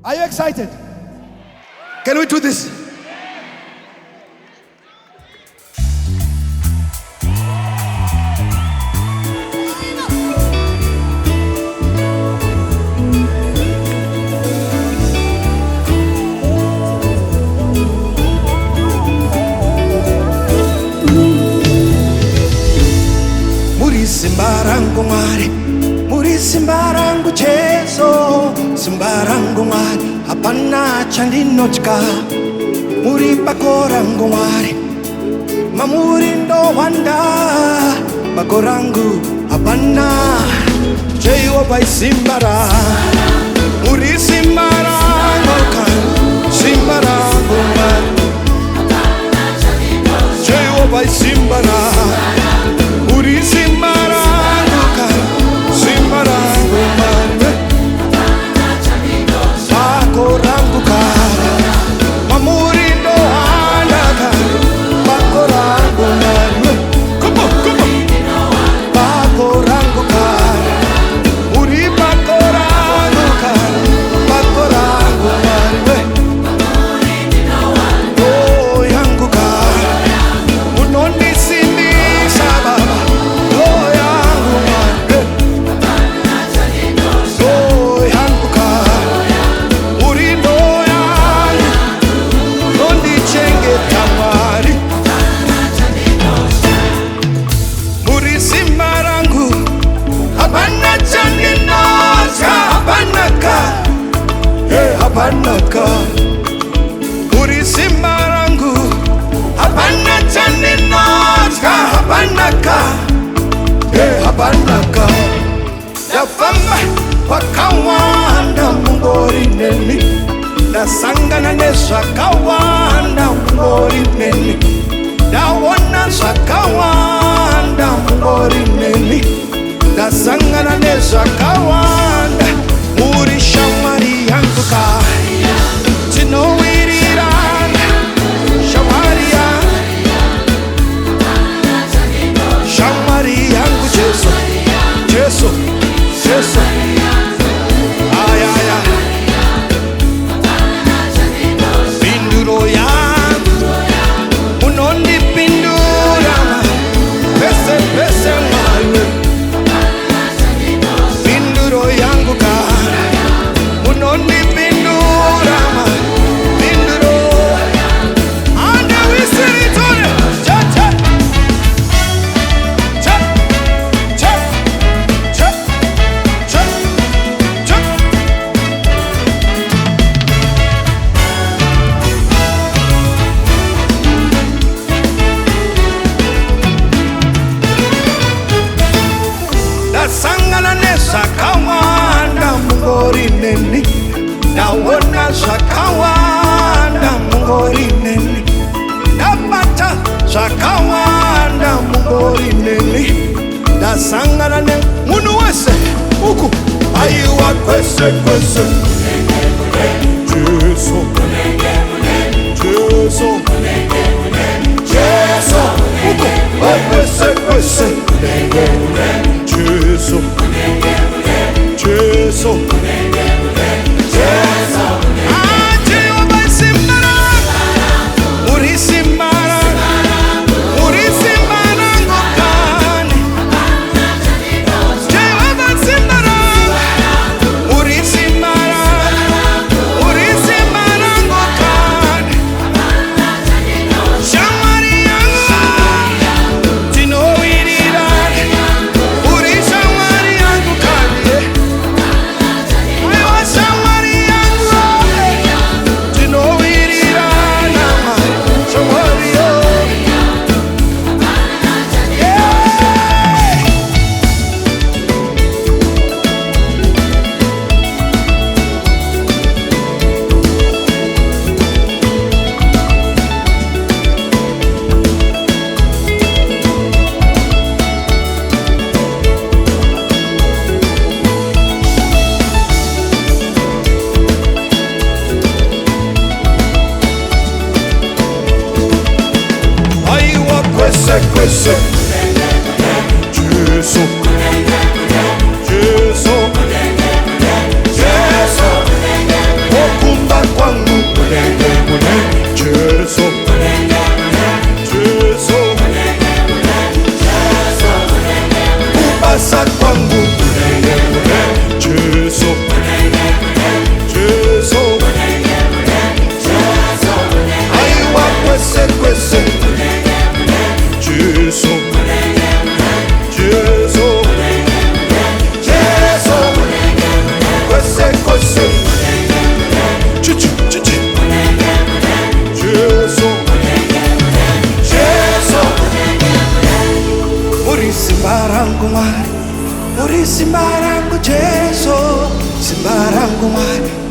Are you excited? Can we do this? Muri simbarangu ngwari, muri simbarangu Jesu, simbarangu ngwari, hapana chandinochka. Muri bakorangu ngwari, mamuri ndo wanda, bakorangu hapana. Jehova simbara, muri simbarangu kan, simbarangu ngwari. Jehova simbara, muri simbarangu kan, simbarangu ngwari. Bakorangu kan, mamuri ndo wanda kan, bakorangu ngwari. Come on, come on. Bakorangu kan, muri bakorangu kan, bakorangu ngwari. Oh yangu kan, unoni simbisa baba. Oh yangu ngwari. Oh yangu kan, muri ndo yangu, unondi chenge tamari. Muri simbarangu, hapana chandinochka, hapana ka, hapana ka. Muri simbarangu, hapana chandinochka, hapana ka, hapana ka. Yafamba wakawanda mungori neni, nasangana nesakawanda mungori neni, dawona sakawanda mungori neni, nasangana nesakawanda. Muri shamari yangu ka, tinowirirana, shamari yangu Jesu, Jesu, Jesu. Ay, ay, ay. Pinduro yangu, unondi pindura, pese pese mawe. Pinduro yangu ka, unondi pindura, pinduro. And we sing it on it. Cha cha, cha, cha, cha, cha, cha. Nasangana nesakawanda mungori neni, nawona sakawanda mungori neni, napata sakawanda mungori neni. Nasangana ne munu wese uku ayiwa kwese kwese. Jesu, Jesu, Jesu uku kwese kwese. Jesu, Jesu, Jesu. Ah, Jehova simbara, muri simbara, muri simbara ngokani. Jehova simbara, muri simbara, muri simbara ngokani. Shamari yangu, tinowirirana, muri shamari yangu kani.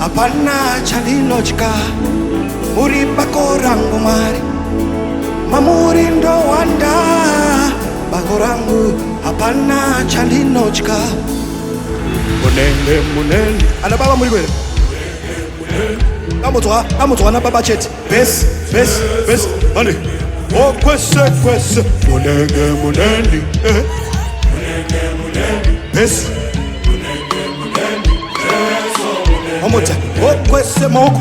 hapana chandinochka muri bako rangu Mwari mamuri ndo wanda bako rangu hapana chandinochka munenge munenge ana baba muri kwele kamutwa na baba cheti bes ane o kwese munenge munenge bes Omoja, okwese moko.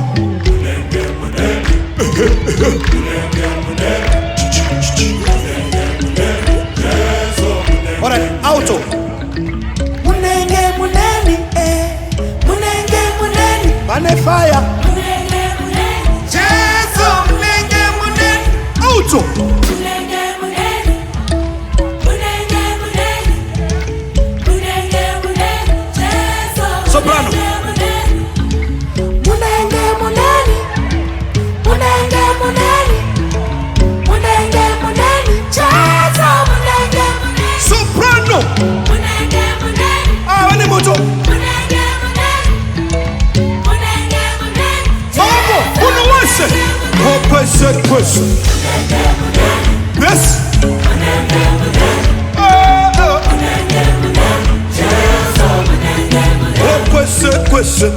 Alright, auto. Munenge muneni, munenge muneni. Bane fire. Munenge muneni. Jesu, munenge muneni. Auto. Munenge muneni. Munenge muneni. Munenge muneni. Jesu. Soprano. Soprano. Ah, wani moto. Vamos, uno wase. Oh, kwese. Yes. Oh, kwese.